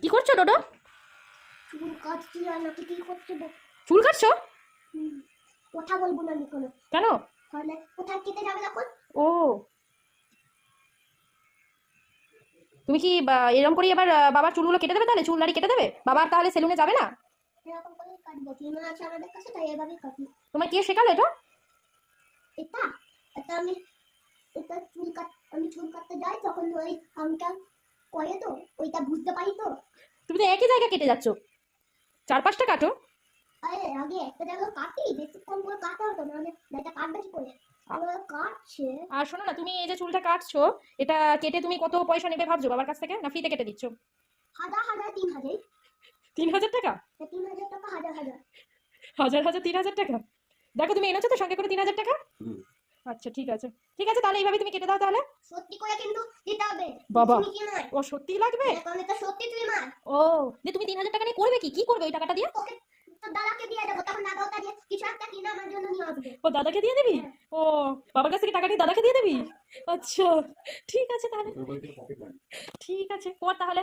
কি করছো ডোডো? চুল কাটছি আর নাকি কি করছো? চুল কাটছো? কথা বলবো না আমি কোনো। কেন? তাহলে কোথায় কেটে যাবে তখন? ও, তুমি কি এরকম করেই আবার বাবার চুলগুলো কেটে দেবে? তাহলে চুল দাড়ি কেটে দেবে? বাবা আর তাহলে সেলুনে যাবে না? এরকম করে কাটবো, ক্লিনার আছে আমাদের কাছে, তাই এভাবেই কাটি। তোমার কে শেখালো এটা? এটা এটা আমি এটা আমি চুল কাটতে যাই তখন ওই আঙ্কেল করে তো, ওইটা বুঝতে পারি তো। তুমি তো একই জায়গা কেটে যাচ্ছ, 4-5টা কাটো। আরে আগে একটা জায়গা কাটি, বেশিক্ষণ করে কাটা হতো না, মানে এটা কাটবে কি করে? কাটছে। আর শোনো না, তুমি এই যে চুলটা কাটছো, এটা কেটে তুমি কত পয়সা নেবে ভাবছো বাবার কাছ থেকে, না ফ্রিতে কেটে দিচ্ছ? হাজার হাজার 3,000। 3,000 টাকা? 3,000 টাকা, হাজার হাজার। হাজার হাজার 3,000 টাকা? দেখো তুমি এনেছো তো সঙ্গে করে 3,000 টাকা? আচ্ছা ঠিক আছে, ঠিক আছে, তাহলে এইভাবে তুমি কেটে দাও তাহলে। সত্যি করে কিন্তু দিতে হবে। বাবা, তুমি কি নয়? ও সত্যিই লাগবে? কারণ এটা সত্যি তুই মার। ও, দিয়ে তুমি 3,000 টাকা নিয়ে করবে কি? কি করবে ওই টাকাটা দিয়ে? ওকে তোর দাদাকে দিয়ে দেবো, তখন দাদা ওটা দিয়ে কিছু একটা কিনে আমার জন্য নিয়ে আসবে। ও দাদাকে দিয়ে দিবি? ও, বাবার কাছ থেকে টাকা নিয়ে দাদাকে দিয়ে দিবি? আচ্ছা ঠিক আছে তাহলে, ঠিক আছে কর তাহলে।